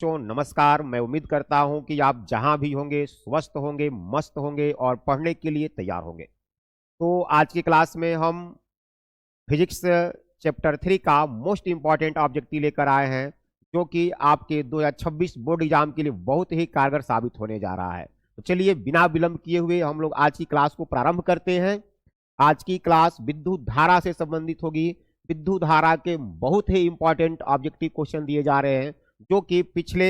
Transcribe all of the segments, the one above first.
बच्चों नमस्कार। मैं उम्मीद करता हूं कि आप जहां भी होंगे स्वस्थ होंगे, मस्त होंगे और पढ़ने के लिए तैयार होंगे। तो आज की क्लास में हम फिजिक्स चैप्टर 3 का मोस्ट इंपॉर्टेंट ऑब्जेक्टिव लेकर आए हैं, जो कि आपके 2026 बोर्ड एग्जाम के लिए बहुत ही कारगर साबित होने जा रहा है। तो चलिए बिना विलंब किए हुए हम लोग आज की क्लास को प्रारंभ करते हैं। आज की क्लास विद्युत धारा से संबंधित होगी। विद्युत धारा के बहुत ही इंपॉर्टेंट ऑब्जेक्टिव क्वेश्चन दिए जा रहे हैं, जो कि पिछले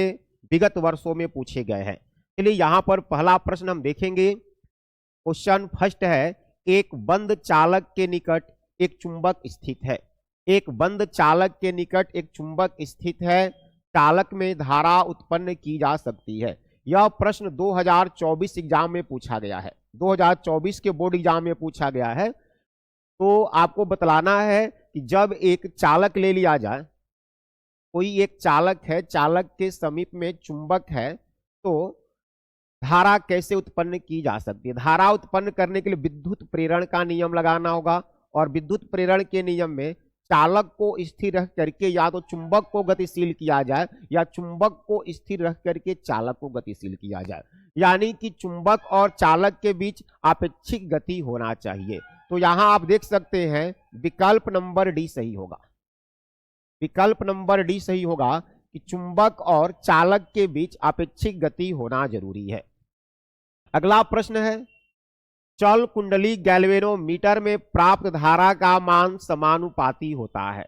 विगत वर्षों में पूछे गए हैं। चलिए यहां पर पहला प्रश्न हम देखेंगे। क्वेश्चन फर्स्ट है, एक बंद चालक के निकट एक चुंबक स्थित है। एक बंद चालक के निकट एक चुंबक स्थित है। चालक में धारा उत्पन्न की जा सकती है। यह प्रश्न 2024 एग्जाम में पूछा गया है। 2024 के बोर्ड एग्जाम में पूछा गया है। तो आपको बतलाना है कि जब एक चालक ले लिया जाए, कोई एक चालक है, चालक के समीप में चुंबक है, तो धारा कैसे उत्पन्न की जा सकती है। धारा उत्पन्न करने के लिए विद्युत प्रेरण का नियम लगाना होगा, और विद्युत प्रेरण के नियम में चालक को स्थिर रख करके या तो चुंबक को गतिशील किया जाए या चुंबक को स्थिर रख करके चालक को गतिशील किया जाए। यानी कि चुंबक और चालक के बीच आपेक्षिक गति होना चाहिए। तो यहां आप देख सकते हैं विकल्प नंबर डी सही होगा। विकल्प नंबर डी सही होगा कि चुंबक और चालक के बीच आपेक्षिक गति होना जरूरी है। अगला प्रश्न है, चल कुंडली गैल्वेनोमीटर में प्राप्त धारा का मान समानुपाती होता है।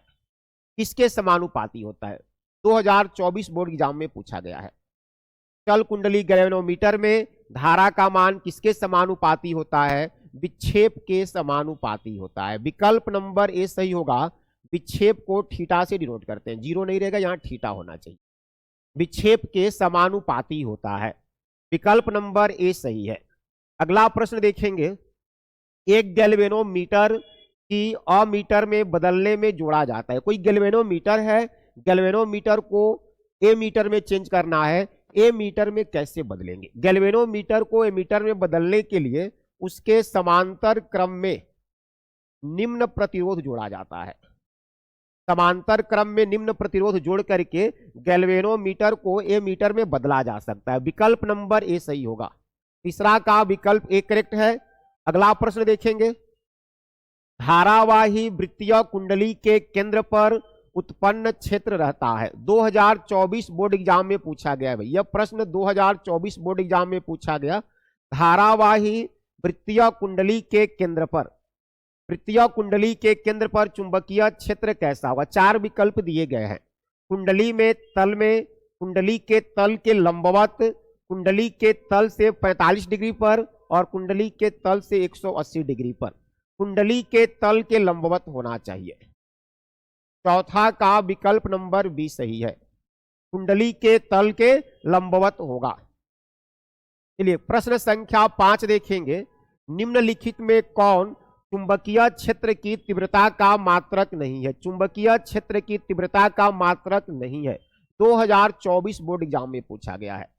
किसके समानुपाती होता है? 2024 बोर्ड एग्जाम में पूछा गया है। चल कुंडली गैल्वेनोमीटर में धारा का मान किसके समानुपाती होता है? विक्षेप के समानुपाती होता है। विकल्प नंबर ए सही होगा। विक्षेप को थीटा से डिनोट करते हैं, जीरो नहीं रहेगा, यहां थीटा होना चाहिए। विक्षेप के समानुपाती होता है। विकल्प नंबर ए सही है। अगला प्रश्न देखेंगे, एक गैल्वेनोमीटर की अमीटर में बदलने में जोड़ा जाता है। कोई गैल्वेनोमीटर है, गैल्वेनोमीटर को ए मीटर में चेंज करना है। ए मीटर में कैसे बदलेंगे? गैल्वेनोमीटर को ए मीटर में बदलने के लिए उसके समांतर क्रम में निम्न प्रतिरोध जोड़ा जाता है। समांतर क्रम में निम्न प्रतिरोध जोड़ करके गैल्वेनोमीटर को ए मीटर में बदला जा सकता है। विकल्प नंबर ए सही होगा। तीसरा का विकल्प ए करेक्ट है। अगला प्रश्न देखेंगे, धारावाही वृत्तीय कुंडली के केंद्र पर उत्पन्न क्षेत्र रहता है। 2024 बोर्ड एग्जाम में पूछा गया है भाई, यह प्रश्न 2024 बोर्ड एग्जाम में पूछा गया। धारावाही वृत्तीय कुंडली के केंद्र पर, वृत्तीय कुंडली के केंद्र पर चुंबकीय क्षेत्र कैसा होगा? चार विकल्प दिए गए हैं। कुंडली में, तल में, कुंडली के तल के लंबवत, कुंडली के तल से 45 डिग्री पर और कुंडली के तल से 180 डिग्री पर। कुंडली के तल के लंबवत होना चाहिए। चौथा का विकल्प नंबर बी सही है। कुंडली के तल के लंबवत होगा। चलिए प्रश्न संख्या 5 देखेंगे, निम्नलिखित में कौन चुंबकीय क्षेत्र की तीव्रता का मात्रक नहीं है? चुंबकीय क्षेत्र की तीव्रता का मात्रक नहीं है। 2024 बोर्ड एग्जाम में पूछा गया है।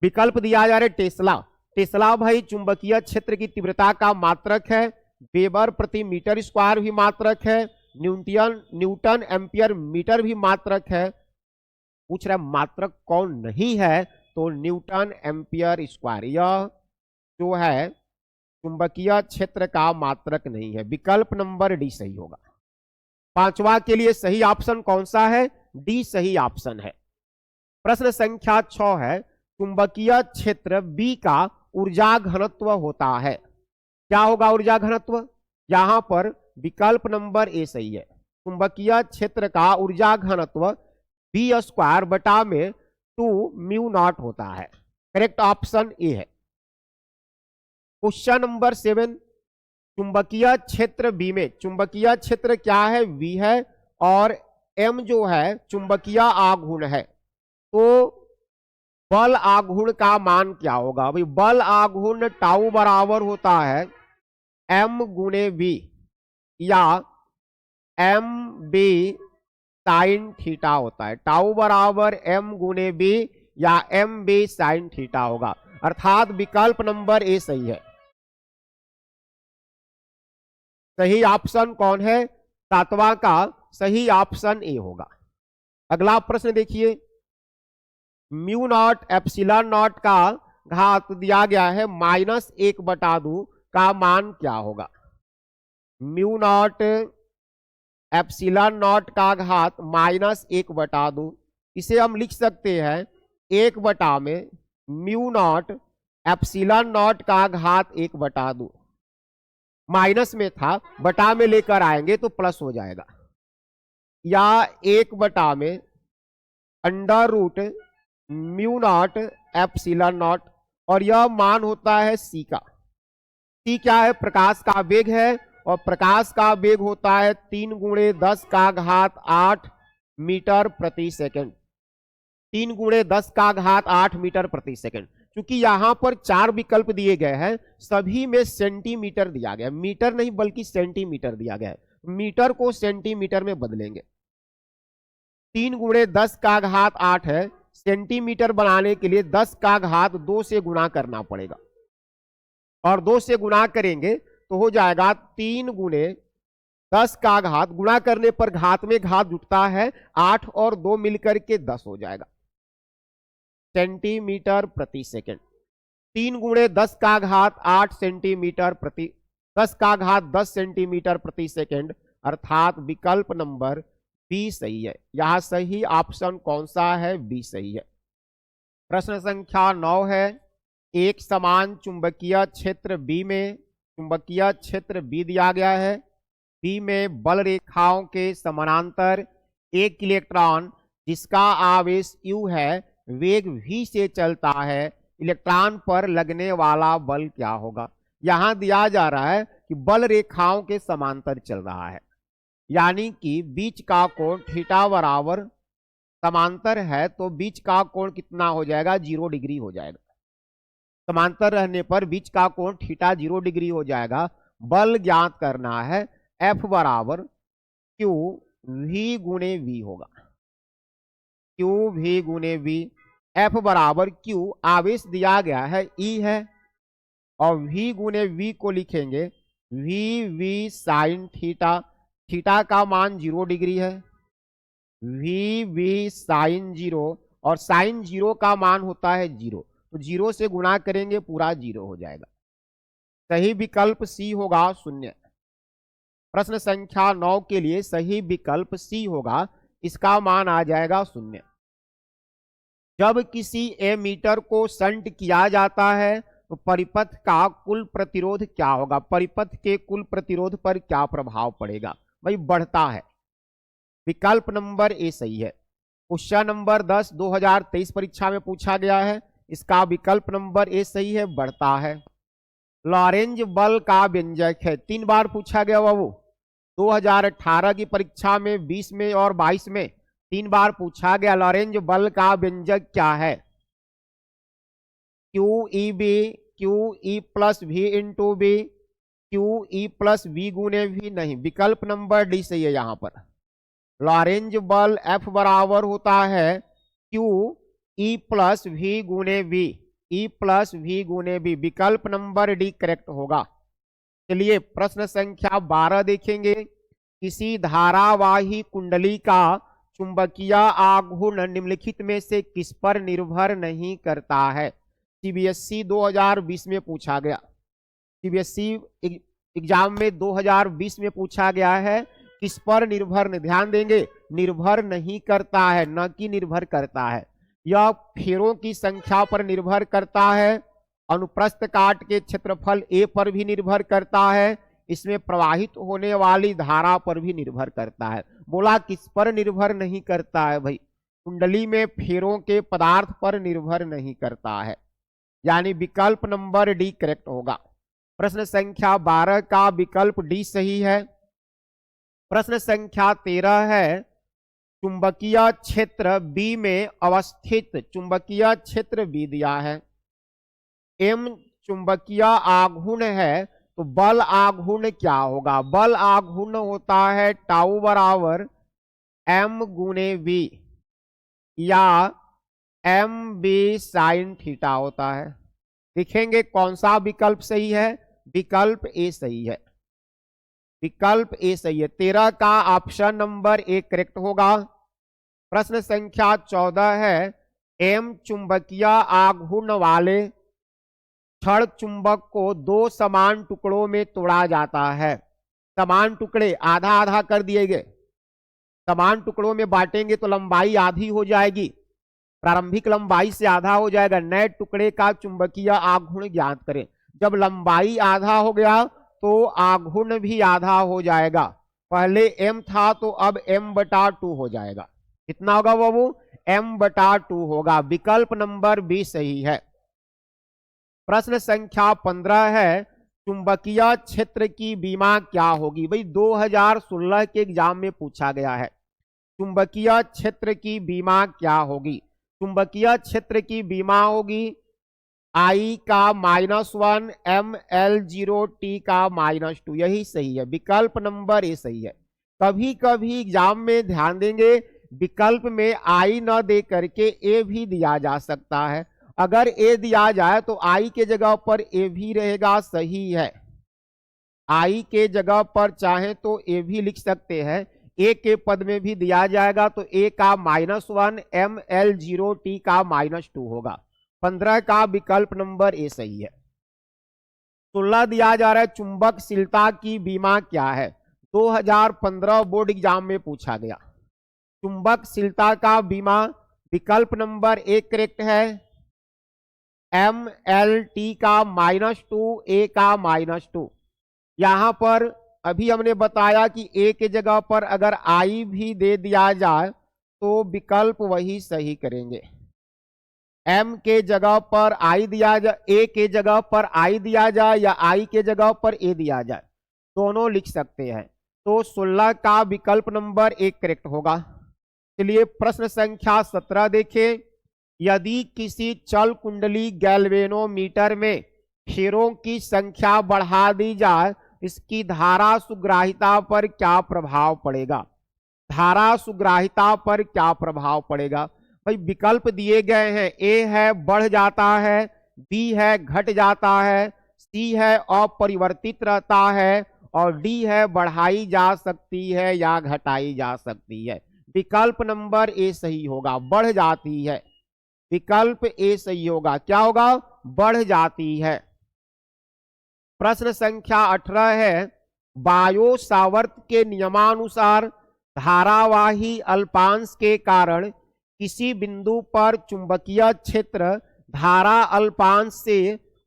विकल्प दिया जा रहा है टेस्ला। टेस्ला भाई चुंबकीय क्षेत्र की तीव्रता का मात्रक है। वेबर प्रति मीटर स्क्वायर भी मात्रक है। न्यूटन एम्पियर मीटर भी मात्रक है। पूछ रहा मात्रक कौन नहीं है? तो न्यूटन एम्पियर स्क्वायर, यह जो है चुंबकीय क्षेत्र का मात्रक नहीं है। विकल्प नंबर डी सही होगा। पांचवा के लिए सही ऑप्शन कौन सा है? डी सही ऑप्शन है। प्रश्न संख्या 6 है, चुंबकीय क्षेत्र बी का ऊर्जा घनत्व होता है। क्या होगा ऊर्जा घनत्व? यहां पर विकल्प नंबर ए सही है। चुंबकीय क्षेत्र का ऊर्जा घनत्व बी स्क्वायर बटा में 2 म्यू नॉट होता है। करेक्ट ऑप्शन ए है। क्वेश्चन नंबर 7, चुंबकीय क्षेत्र बी में, चुंबकीय क्षेत्र क्या है? वी है, और एम जो है चुंबकीय आघूर्ण है। तो बल आघूर्ण का मान क्या होगा भाई? बल आघूर्ण टाउ बराबर होता है एम गुणे वी या एम बी साइन थीटा होता है। टाउ बराबर एम गुणे बी या एम बी साइन थीटा होगा। अर्थात विकल्प नंबर ए सही है। सही ऑप्शन कौन है? सातवां का सही ऑप्शन ए होगा। अगला प्रश्न देखिए, म्यू नॉट एप्सिलॉन नॉट का घात दिया गया है -1/2 का मान क्या होगा? म्यू नॉट एप्सिलॉन नॉट का घात -1/2, इसे हम लिख सकते हैं 1 में म्यू नॉट एप्सिलॉन नॉट का घात 1/2। माइनस में था, बटा में लेकर आएंगे तो प्लस हो जाएगा, या 1 में under root mu not epsilon not, और यह मान होता है सी का। सी क्या है? प्रकाश का वेग है, और प्रकाश का वेग होता है 3 × 10⁸ मीटर प्रति सेकंड। 3 × 10⁸ मीटर प्रति सेकंड। क्योंकि यहां पर 4 विकल्प दिए गए हैं, सभी में सेंटीमीटर दिया गया है, मीटर नहीं बल्कि सेंटीमीटर दिया गया है। मीटर को सेंटीमीटर में बदलेंगे। 3 × 10⁸ है, सेंटीमीटर बनाने के लिए 10⁻2 से गुणा करना पड़ेगा, और 2 से गुणा करेंगे तो हो जाएगा 3 × 10⁻, गुणा करने पर घात में घात जुटता है, 8 और 2 मिलकर के 10 हो जाएगा सेंटीमीटर प्रति सेकंड। 3 × 10⁸ सेंटीमीटर प्रति 10⁻10 सेंटीमीटर प्रति सेकंड, अर्थात विकल्प नंबर बी सही है। यहां सही ऑप्शन कौन सा है? बी सही है। प्रश्न संख्या 9 है, एक समान चुंबकीय क्षेत्र बी में चुंबकीय क्षेत्र बी दिया गया है। बी में बल रेखाओं के समानांतर एक इलेक्ट्रॉन जिसका आवेश U है वेग v से चलता है, इलेक्ट्रॉन पर लगने वाला बल क्या होगा? यहां दिया जा रहा है कि बल रेखाओं के समांतर चल रहा है, यानी कि बीच का कोण थीटा बराबर समांतर है, तो बीच का कोण कितना हो जाएगा? 0 डिग्री हो जाएगा। समांतर रहने पर बीच का कोण थीटा 0 डिग्री हो जाएगा। बल ज्ञात करना है, F बराबर Q V × V होगा। Q V × V, F बराबर Q आवेश दिया गया है E है, और V × V को लिखेंगे V sin थीटा। थीटा का मान 0 डिग्री है, V sin 0, और sin 0 का मान होता है 0, तो 0 से गुणा करेंगे पूरा 0 हो जाएगा। सही विकल्प सी होगा 0। प्रश्न संख्या 9 के लिए सही विकल्प सी होगा, इसका मान आ जाएगा 0। जब किसी एमीटर को शंट किया जाता है तो परिपथ का कुल प्रतिरोध क्या होगा? परिपथ के कुल प्रतिरोध पर क्या प्रभाव पड़ेगा? भाई बढ़ता है। विकल्प नंबर ए सही है। क्वेश्चन नंबर 10 2023 परीक्षा में पूछा गया है, इसका विकल्प नंबर ए सही है, बढ़ता है। लॉरेंज बल का व्यंजक है, 3 बार पूछा गया बाबू। 2018 की परीक्षा में 20 में और 22 में 3 बार पूछा गया। लॉरेंज बल का व्यंजक क्या है? QEB, QE + V × B, QE + V × V नहीं, विकल्प नंबर डी सही है। यहां पर लॉरेंज बल F बराबर होता है QE + V × V, E + V × V, विकल्प नंबर डी करेक्ट होगा। चलिए प्रश्न संख्या 12 देखेंगे। किसी धारावाही कुंडली का चुंबकीय आघूर्ण निम्नलिखित में से किस पर निर्भर नहीं करता है? सीबीएसई 2020 में पूछा गया। सीबीएसई एग्जाम में 2020 में पूछा गया है, किस पर निर्भर, ध्यान देंगे, निर्भर नहीं करता है, न कि निर्भर करता है। यह फेरों की संख्या पर निर्भर करता है, अनुप्रस्थ काट के क्षेत्रफल A पर भी निर्भर करता है, इसमें प्रवाहित होने वाली धारा पर भी निर्भर करता है। बोला किस पर निर्भर नहीं करता है? भाई कुंडली में फेरों के पदार्थ पर निर्भर नहीं करता है, यानी विकल्प नंबर डी करेक्ट होगा। प्रश्न संख्या 12 का विकल्प डी सही है। प्रश्न संख्या 13 है, चुंबकीय क्षेत्र बी में अवस्थित चुंबकीय क्षेत्र बी दिया है, एम चुंबकीय आघूर्ण है, तो बल आघूर्ण क्या होगा? बल आघूर्ण होता है टाउ बराबर M × V, या MB sin थीटा होता है। देखेंगे कौन सा विकल्प सही है? विकल्प ए सही है। विकल्प ए सही है। 13 का ऑप्शन नंबर ए करेक्ट होगा। प्रश्न संख्या 14 है, एम चुंबकीय आघूर्ण वाले क्षण चुंबक को दो समान टुकड़ों में तोड़ा जाता है। समान टुकड़े आधा आधा कर दिए गए, समान टुकड़ों में बांटेंगे तो लंबाई आधी हो जाएगी, प्रारंभिक लंबाई से आधा हो जाएगा। नए टुकड़े का चुंबकीय आघूर्ण ज्ञात करें। जब लंबाई आधा हो गया तो आघूर्ण भी आधा हो जाएगा। पहले m था तो अब m/2 हो जाएगा। कितना होगा बाबू? m/2 होगा। विकल्प नंबर बी सही है। प्रश्न संख्या 15 है, चुंबकीय क्षेत्र की बीमा क्या होगी? भाई 2016 के एग्जाम में पूछा गया है। चुंबकीय क्षेत्र की बीमा क्या होगी? चुंबकीय क्षेत्र की बीमा होगी I का -1 ML0 T का -2। यही सही है, विकल्प नंबर ए सही है। कभी कभी एग्जाम में ध्यान देंगे, विकल्प में I न दे करके ए भी दिया जा सकता है। अगर ए दिया जाए तो I के जगह पर ए भी रहेगा, सही है। I के जगह पर चाहे तो ए भी लिख सकते हैं, ए के पद में भी दिया जाएगा तो ए का -1 ML0 T का -2 होगा। 15 का विकल्प नंबर ए सही है। 16 दिया जा रहा है, चुंबकशीलता की बीमा क्या है? 2015 बोर्ड एग्जाम में पूछा गया। चुंबकशीलता का बीमा विकल्प नंबर ए करेक्ट है। MLT का -2, ए का -2। यहां पर अभी हमने बताया कि ए के जगह पर अगर I भी दे दिया जाए तो विकल्प वही सही करेंगे। M के जगह पर I दिया जाए, ए के जगह पर I दिया जाए या I के जगह पर ए दिया जाए, दोनों लिख सकते हैं। तो 16 का विकल्प नंबर 1 करेक्ट होगा। चलिए प्रश्न संख्या 17 देखें। यदि किसी चल कुंडली गैल्वेनोमीटर में फेरों की संख्या बढ़ा दी जाए, इसकी धारा सुग्राहिता पर क्या प्रभाव पड़ेगा? धारा सुग्राहिता पर क्या प्रभाव पड़ेगा? भाई विकल्प दिए गए हैं, ए है बढ़ जाता है, बी है घट जाता है, सी है अपरिवर्तित रहता है और डी है बढ़ाई जा सकती है या घटाई जा सकती है। विकल्प नंबर ए सही होगा, बढ़ जाती है। विकल्प ए सही होगा। क्या होगा? बढ़ जाती है। प्रश्न संख्या 18 है, बायो सावर्त के नियमानुसार धारावाही अल्पांश के कारण किसी बिंदु पर चुंबकीय क्षेत्र धारा अल्पांश से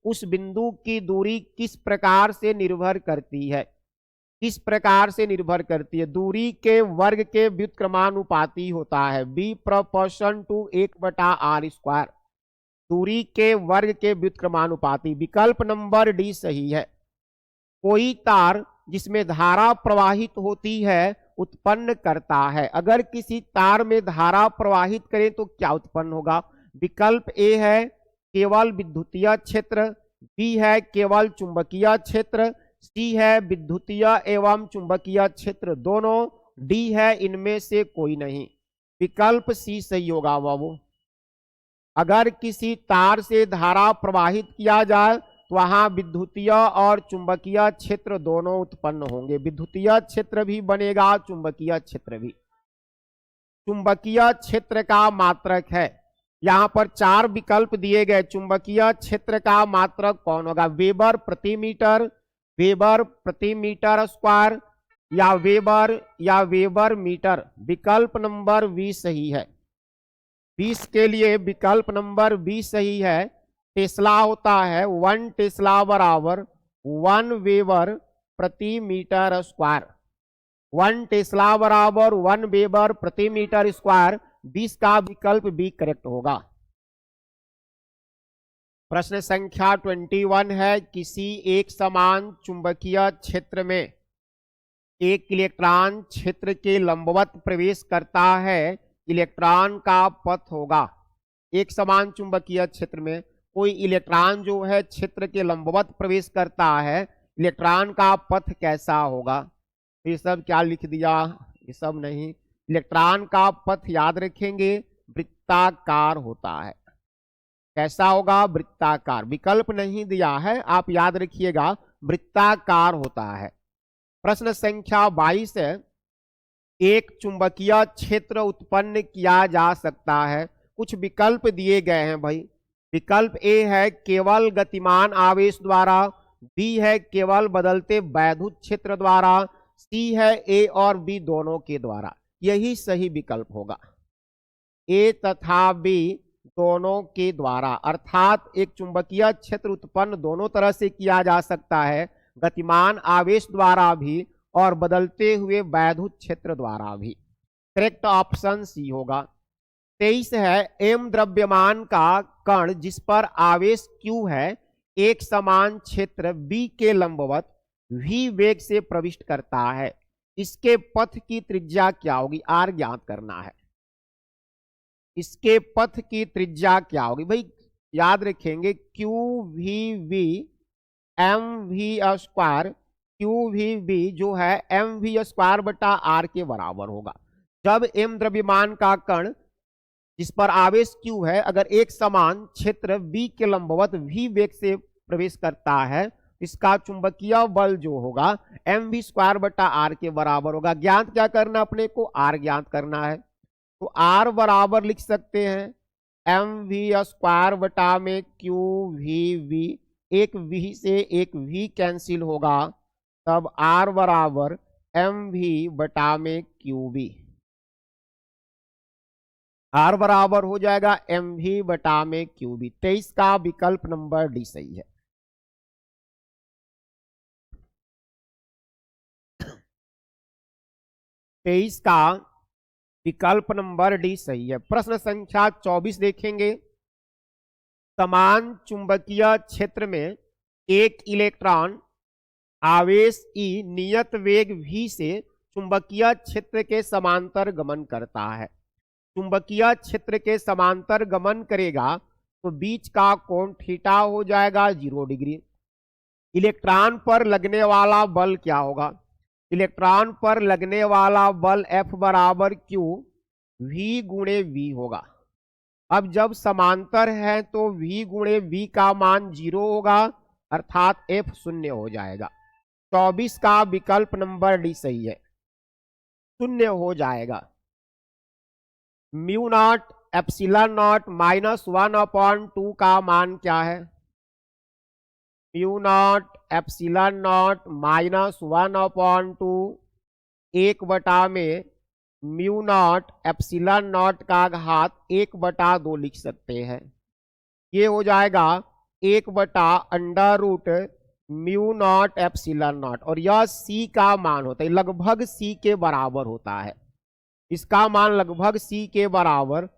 उस बिंदु की दूरी किस प्रकार से निर्भर करती है? किस प्रकार से निर्भर करती है? दूरी के वर्ग के व्युत्क्रमानुपाती होता है, b प्रोपोर्शन टू 1/r²। दूरी के वर्ग के व्युत्क्रमानुपाती। विकल्प नंबर डी सही है। कोई तार जिसमें धारा प्रवाहित होती है उत्पन्न करता है। अगर किसी तार में धारा प्रवाहित करें तो क्या उत्पन्न होगा? विकल्प ए है केवल विद्युतीय क्षेत्र, बी है केवल चुंबकीय क्षेत्र, सी है विद्युतीय एवं चुंबकीय क्षेत्र दोनों, डी है इनमें से कोई नहीं। विकल्प सी सही होगा बाबू। अगर किसी तार से धारा प्रवाहित किया जाए तो वहां विद्युतीय और चुंबकीय क्षेत्र दोनों उत्पन्न होंगे। विद्युतीय क्षेत्र भी बनेगा, चुंबकीय क्षेत्र भी। चुंबकीय क्षेत्र का मात्रक है, यहां पर 4 विकल्प दिए गए। चुंबकीय क्षेत्र का मात्रक कौन होगा? वेबर प्रति मीटर, वेबर प्रति मीटर स्क्वायर या वेबर मीटर। विकल्प नंबर 20 सही है। 20 के लिए विकल्प नंबर 20 सही है। टेस्ला होता है 1 टेस्ला बराबर 1 वेबर प्रति मीटर स्क्वायर। 1 टेस्ला बराबर 1 वेबर प्रति मीटर स्क्वायर। 20 का विकल्प बी करेक्ट होगा। प्रश्न संख्या 21 है, किसी एक समान चुंबकीय क्षेत्र में एक इलेक्ट्रॉन क्षेत्र के लंबवत प्रवेश करता है, इलेक्ट्रॉन का पथ होगा। एक समान चुंबकीय क्षेत्र में कोई इलेक्ट्रॉन जो है क्षेत्र के लंबवत प्रवेश करता है, इलेक्ट्रॉन का पथ कैसा होगा? ये सब क्या लिख दिया? ये सब नहीं। इलेक्ट्रॉन का पथ याद रखेंगे, वृत्ताकार होता है। कैसा होगा? वृत्ताकार। विकल्प नहीं दिया है, आप याद रखिएगा, वृत्ताकार होता है। प्रश्न संख्या 22 है, एक चुंबकीय क्षेत्र उत्पन्न किया जा सकता है। कुछ विकल्प दिए गए हैं भाई। विकल्प ए है केवल गतिमान आवेश द्वारा, बी है केवल बदलते वैद्युत क्षेत्र द्वारा, सी है ए और बी दोनों के द्वारा। यही सही विकल्प होगा, ए तथा बी दोनों के द्वारा। अर्थात एक चुंबकीय क्षेत्र उत्पन्न दोनों तरह से किया जा सकता है, गतिमान आवेश द्वारा भी और बदलते हुए वैद्युत क्षेत्र द्वारा भी। करेक्ट ऑप्शन सी होगा। 23 है एम द्रव्यमान का कण जिस पर आवेश Q है एक समान क्षेत्र B के लंबवत V वेग से प्रविष्ट करता है, इसके पथ की त्रिज्या क्या होगी? R ज्ञात करना है। इसके पथ की त्रिज्या क्या होगी भाई? याद रखेंगे QVV mv स्क्वायर, QVV जो है mv स्क्वायर बटा R के बराबर होगा। जब m द्रव्यमान का कण जिस पर आवेश Q है अगर एक समान क्षेत्र B के लंबवत V वेग से प्रवेश करता है, इसका चुंबकीय बल जो होगा mv स्क्वायर बटा R के बराबर होगा। ज्ञात क्या करना अपने को? R ज्ञात करना है। तो R बराबर लिख सकते हैं mv स्क्वायर बटा में QVV, एक V से एक V कैंसिल होगा, तब R बराबर mv बटा में QV। R बराबर हो जाएगा mv बटा में QV। 23 का विकल्प नंबर डी सही है। तेईस का विकल्प नंबर डी सही है। प्रश्न संख्या 24 देखेंगे। समान चुंबकीय क्षेत्र में एक इलेक्ट्रॉन आवेश E नियत वेग v से चुंबकीय क्षेत्र के समांतर गमन करता है। चुंबकीय क्षेत्र के समांतर गमन करेगा तो बीच का कोण थीटा हो जाएगा 0 डिग्री। इलेक्ट्रॉन पर लगने वाला बल क्या होगा? इलेक्ट्रॉन पर लगने वाला बल F बराबर Q V गुणे V होगा। अब जब समांतर है तो V गुणे V का मान 0 होगा, अर्थात F शून्य हो जाएगा। 24 का विकल्प नंबर डी सही है, शून्य हो जाएगा। म्यू नॉट एप्सिलॉन नॉट -1/2 का मान क्या है? म्यू नॉट एप्सिलॉन नॉट -1/2 1 बटा में म्यू नॉट एप्सिलॉन नॉट का घात 1/2 लिख सकते हैं। ये हो जाएगा 1 बटा under root mu not epsilon not, और यह C का मान होता है, लगभग C के बराबर होता है। इसका मान लगभग C के बराबर,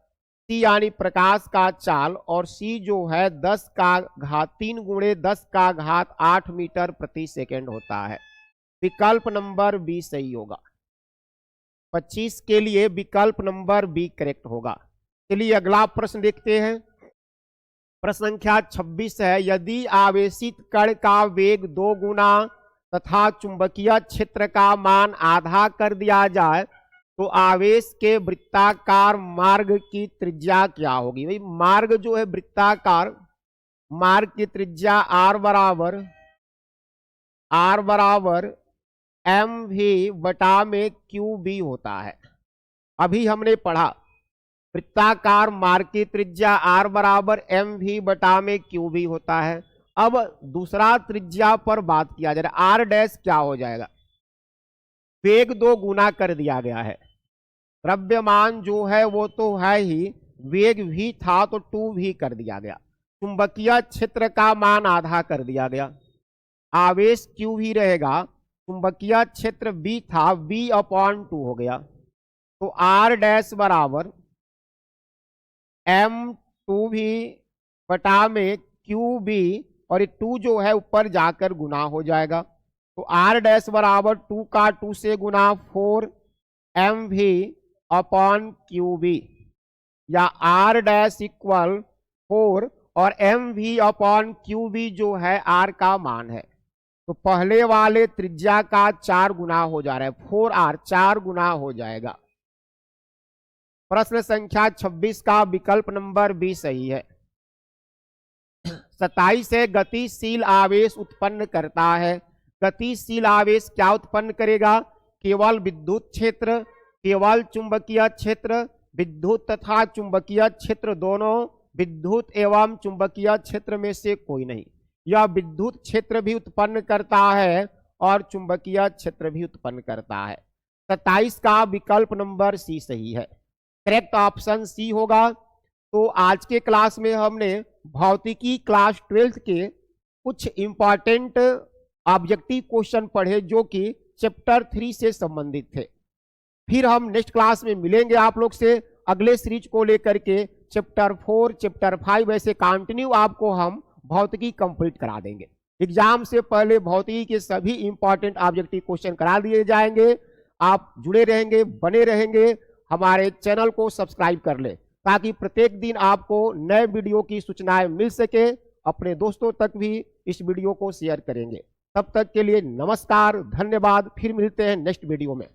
C यानी प्रकाश का चाल, और C जो है 10 का घात 3 गुणे 10 का घात 8 मीटर प्रति सेकेंड होता है। विकल्प नंबर बी सही होगा। 25 के लिए विकल्प नंबर बी करेक्ट होगा। चलिए अगला प्रश्न देखते हैं। प्रश्न संख्या 26 है। यदि आवेशित कण का वेग 2 गुना तथा चुंबकीय क्षेत्र का मान आधा कर दिया जाए तो आवेश के वृत्ताकार मार्ग की त्रिज्या क्या होगी? भाई मार्ग जो है वृत्ताकार मार्ग की त्रिज्या R बराबर mv बटा में QB होता है। अभी हमने पढ़ा वृत्ताकार मार्ग की त्रिज्या R बराबर mv बटा में QB होता है। अब दूसरा त्रिज्या पर बात किया जा रहा है, R डैश क्या हो जाएगा? वेग 2 गुना कर दिया गया है, द्रव्यमान जो है वो तो है ही, वेग v था तो 2v कर दिया गया, चुंबकीय क्षेत्र का मान आधा कर दिया गया, आवेश q भी रहेगा, चुंबकीय क्षेत्र b था, v/2 हो गया। तो R डैश बराबर m2v बटा में QB, और ये 2 जो है ऊपर जाकर गुना हो जाएगा। तो R डैश बराबर 2 का 2 से गुना 4 mv/QB, या R डैश इक्वल 4 और mv/QB जो है R का मान है। तो पहले वाले त्रिज्या का 4 गुना हो जा रहा है, 4R 4 गुना हो जाएगा। प्रश्न संख्या 26 का विकल्प नंबर बी सही है। 27 है। गतिशील आवेश उत्पन्न करता है। गतिशील आवेश क्या उत्पन्न करेगा? केवल विद्युत क्षेत्र, केवल चुंबकीय क्षेत्र, विद्युत तथा चुंबकीय क्षेत्र दोनों विद्युत एवं चुंबकीय क्षेत्र में से कोई नहीं। यह विद्युत क्षेत्र भी उत्पन्न करता है और चुंबकीय क्षेत्र भी उत्पन्न करता है। 27 का विकल्प नंबर सी सही है। करेक्ट ऑप्शन सी होगा। तो आज के क्लास में हमने भौतिकी क्लास 12th के कुछ इंपॉर्टेंट ऑब्जेक्टिव क्वेश्चन पढ़े जो कि चैप्टर 3 से संबंधित थे। फिर हम नेक्स्ट क्लास में मिलेंगे आप लोग से अगले सीरीज को लेकर के चैप्टर 4, चैप्टर 5 ऐसे कंटिन्यू आपको हम भौतिकी कंप्लीट करा देंगे। एग्जाम से पहले भौतिकी के सभी इंपॉर्टेंट ऑब्जेक्टिव क्वेश्चन करा दिए जाएंगे। आप जुड़े रहेंगे, बने रहेंगे, हमारे चैनल को सब्सक्राइब कर ले ताकि प्रत्येक दिन आपको नए वीडियो की सूचनाएं मिल सके। अपने दोस्तों तक भी इस वीडियो को शेयर करेंगे। तब तक के लिए नमस्कार, धन्यवाद। फिर मिलते हैं नेक्स्ट वीडियो में।